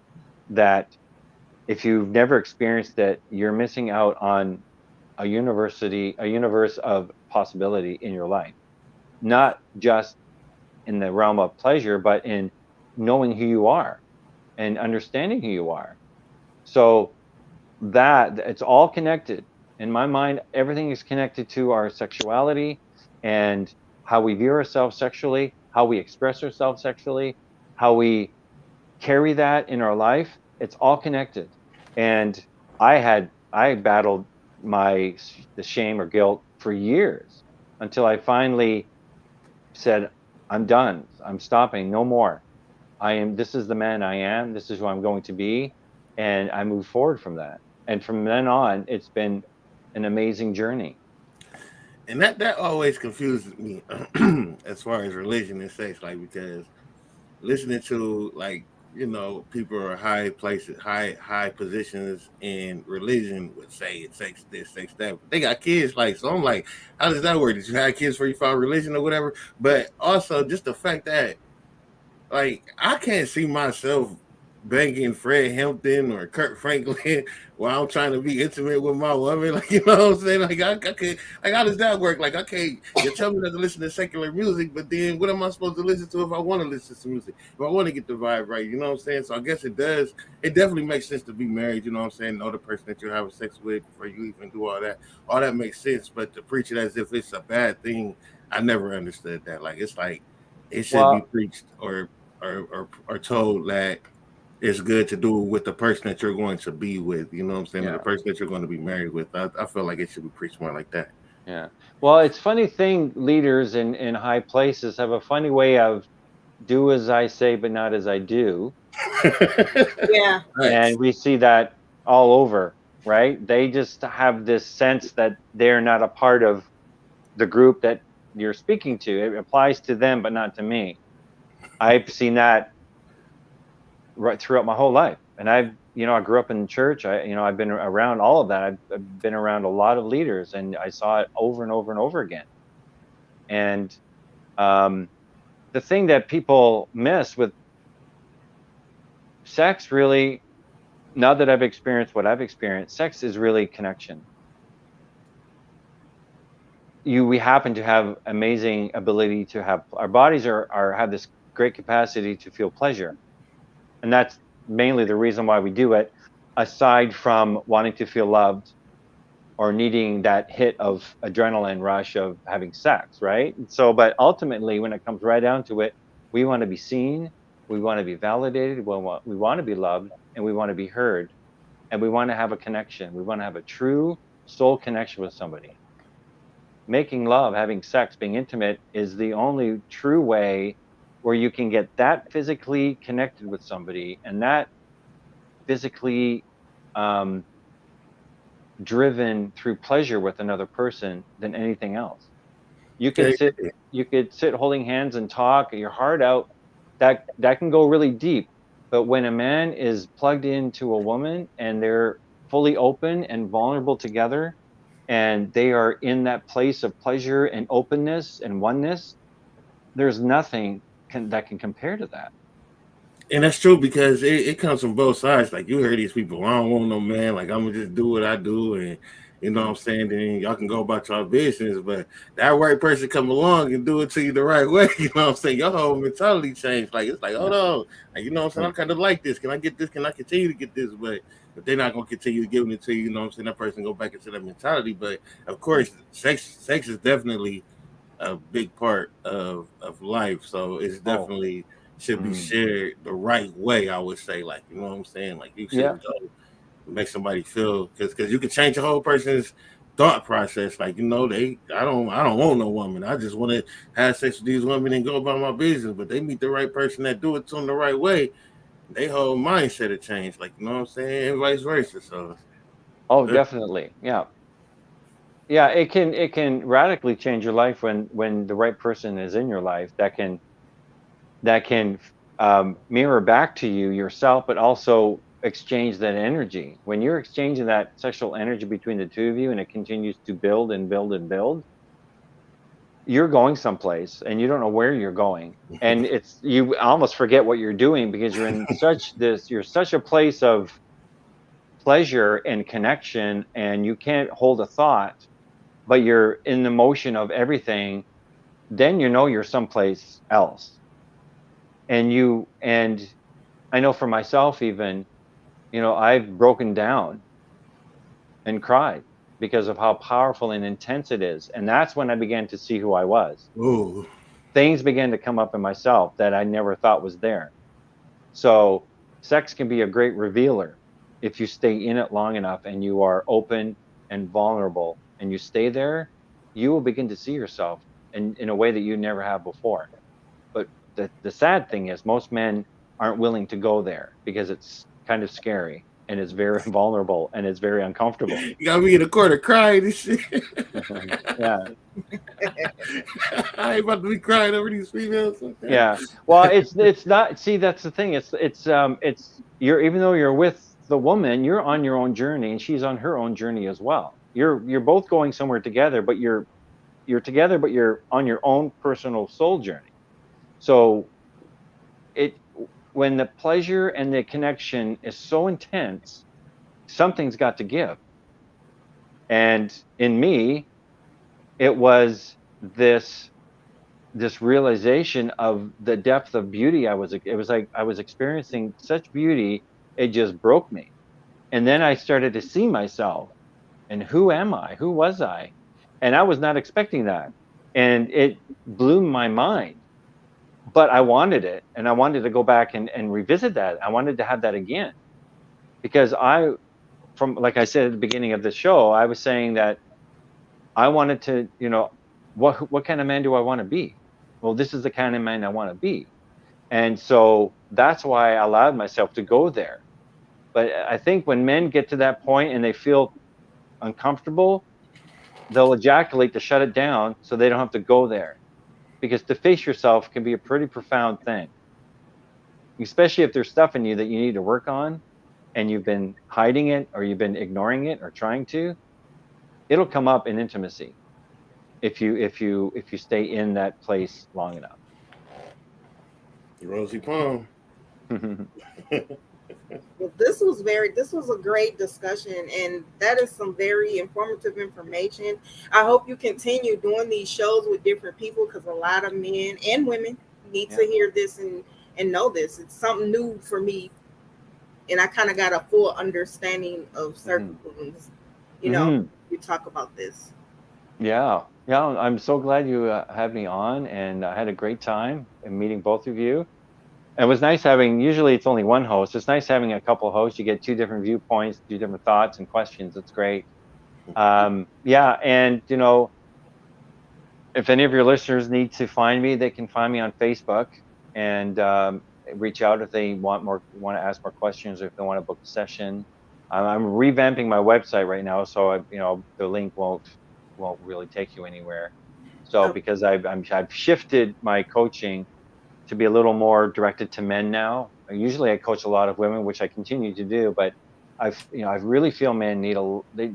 that if you've never experienced it, you're missing out on a universe of possibility in your life, not just in the realm of pleasure, but in knowing who you are and understanding who you are. So that it's all connected. In my mind, everything is connected to our sexuality and how we view ourselves sexually, how we express ourselves sexually, how we carry that in our life. It's all connected. And I battled the shame or guilt for years until I finally said, I'm done. I'm stopping. No more. This is the man I am. This is who I'm going to be. And I moved forward from that. And from then on, it's been an amazing journey. And that always confuses me as far as religion and sex, like, because listening to, like, people are high places, high positions in religion would say it's sex this, sex that, but they got kids, like, so I'm like, how does that work? Did you have kids before you found religion or whatever? But also just the fact that, like, I can't see myself banging Fred Hampton or Kurt Franklin while I'm trying to be intimate with my woman. Like, you know what I'm saying? Like, I could, like, how does that work? Like, I can't, you tell me not to listen to secular music, but then what am I supposed to listen to if I want to listen to music? If I want to get the vibe right, you know what I'm saying? So I guess it definitely makes sense to be married, you know what I'm saying? Know the person that you're having sex with before you even do all that. All that makes sense, but to preach it as if it's a bad thing, I never understood that. Like, it's like, it should be Well, preached or told that it's good to do with the person that you're going to be with. You know what I'm saying? Or the yeah, person that you're going to be married with. I feel like it should be preached more like that. yeah. Well, it's funny thing, leaders in high places have a funny way of do as I say, but not as I do. Yeah. Thanks. And we see that all over, right? They just have this sense that they're not a part of the group that you're speaking to. It applies to them, but not to me. I've seen that right throughout my whole life. And I grew up in church. I've been around all of that. I've been around a lot of leaders, and I saw it over and over and over again. And um, the thing that people miss with sex, really, now that I've experienced what I've experienced, sex is really connection. We happen to have amazing ability to have our bodies are have this great capacity to feel pleasure, and that's mainly the reason why we do it, aside from wanting to feel loved or needing that hit of adrenaline rush of having sex, right? So, but ultimately, when it comes right down to it, we want to be seen, we want to be validated, we want to be loved, and we want to be heard, and we want to have a connection. We want to have a true soul connection with somebody. Making love, having sex, being intimate is the only true way where you can get that physically connected with somebody and that physically um, driven through pleasure with another person than anything else. You could Yeah, sit you could sit holding hands and talk your heart out. That can go really deep. But when a man is plugged into a woman and they're fully open and vulnerable together and they are in that place of pleasure and openness and oneness, there's nothing that can compare to that. and that's true because it comes from both sides. Like, you hear these people, I don't want no man. Like, I'm gonna just do what I do, and you know what I'm saying. Then y'all can go about your business, but that right person come along and do it to you the right way. You know what I'm saying? Your whole mentality changed. Like, it's like, hold Yeah. on, like, you know what I'm saying. Right. I kind of like this. Can I get this? Can I continue to get this? But if they're not gonna continue giving it to you, you know what I'm saying. That person go back into that mentality. But of course, sex is definitely a big part of life. So it's Oh. definitely should be Mm. shared the right way. I would say, like, you know what I'm saying. Like, you Yeah. shouldn't go make somebody feel, because you can change a whole person's thought process. Like, I don't want no woman. I just want to have sex with these women and go about my business. But they meet the right person that do it to them the right way. They whole mindset have changed. Like, you know what I'm saying? And vice versa. So, Oh, definitely. Yeah. Yeah, it can radically change your life when the right person is in your life that can mirror back to you yourself, but also exchange that energy. When you're exchanging that sexual energy between the two of you, and it continues to build and build and build, you're going someplace and you don't know where you're going, and you almost forget what you're doing because you're such a place of pleasure and connection, and you can't hold a thought, but you're in the motion of everything. Then you're someplace else. And I know for myself, even, I've broken down and cried because of how powerful and intense it is. And that's when I began to see who I was. ooh, Things began to come up in myself that I never thought was there. So sex can be a great revealer if you stay in it long enough and you are open and vulnerable and you stay there. You will begin to see yourself in a way that you never have before. But the sad thing is most men aren't willing to go there because it's kind of scary and it's very vulnerable and it's very uncomfortable. you got me in the corner crying and shit. Yeah. I ain't about to be crying over these females. Okay. Yeah. Well, it's not, see, that's the thing. It's you're, even though you're with the woman, you're on your own journey and she's on her own journey as well. You're both going somewhere together, but you're together, but you're on your own personal soul journey. So it when the pleasure and the connection is so intense, something's got to give. And in me, it was this realization of the depth of beauty. It was like I was experiencing such beauty, it just broke me. And then I started to see myself, and who am I? Who was I? And I was not expecting that. And it blew my mind. But I wanted it, and I wanted to go back and revisit that. I wanted to have that again. Because from like I said at the beginning of the show, I was saying that I wanted to, what kind of man do I want to be? Well, this is the kind of man I want to be. And so that's why I allowed myself to go there. But I think when men get to that point and they feel uncomfortable, they'll ejaculate to shut it down so they don't have to go there. Because to face yourself can be a pretty profound thing, especially if there's stuff in you that you need to work on and you've been hiding it or you've been ignoring it or trying to. It'll come up in intimacy if you stay in that place long enough. Rosie Palm. Well, this was a great discussion, and that is some very informative information. I hope you continue doing these shows with different people, because a lot of men and women need to hear this and know this. It's something new for me, and I kind of got a full understanding of certain things. You talk about this. Yeah, I'm so glad you had me on, and I had a great time in meeting both of you. It was nice having, usually it's only one host. It's nice having a couple of hosts. You get two different viewpoints, two different thoughts and questions. It's great. Yeah, and if any of your listeners need to find me, they can find me on Facebook and reach out if they want to ask more questions, or if they want to book a session. I'm revamping my website right now, so the link won't really take you anywhere. So because I've shifted my coaching to be a little more directed to men now. Usually I coach a lot of women, which I continue to do, but I really feel men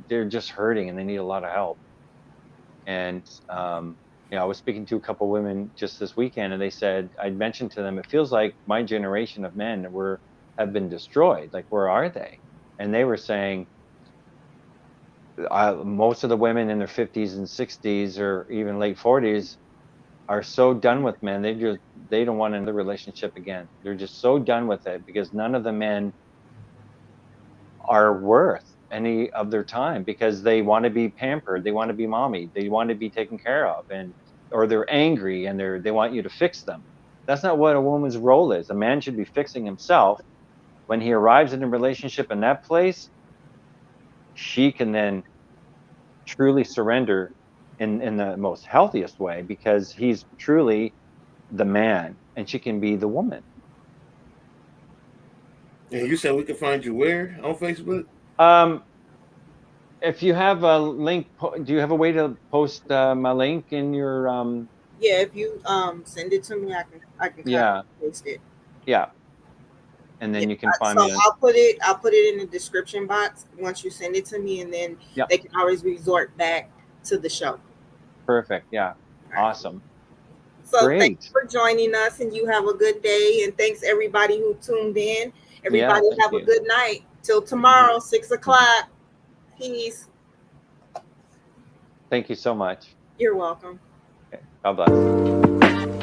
they're just hurting and they need a lot of help. And I was speaking to a couple of women just this weekend, and they said, I'd mentioned to them, it feels like my generation of men have been destroyed. Like, where are they? And they were saying, most of the women in their 50s and 60s or even late 40s are so done with men. They don't want another relationship again. They're just so done with it because none of the men are worth any of their time, because they want to be pampered, they want to be mommy, they want to be taken care of, or they're angry and they want you to fix them. That's not what a woman's role is. A man should be fixing himself. When he arrives in a relationship in that place, she can then truly surrender in the most healthiest way, because he's truly the man and she can be the woman. And you said we can find you where on Facebook? If you have a link, do you have a way to post my link in your Yeah, if you send it to me, I can Yeah. copy and paste it. Yeah, and then Yeah, you can find so me. I'll put it in the description box once you send it to me, and then Yeah. they can always resort back to the show. Perfect. Yeah. All right. Awesome. So Great. thanks for joining us, and you have a good day. And thanks everybody who tuned in. Everybody thank have a you. good night. Till tomorrow, 6 o'clock. Peace. Thank you so much. You're welcome. Okay. God bless.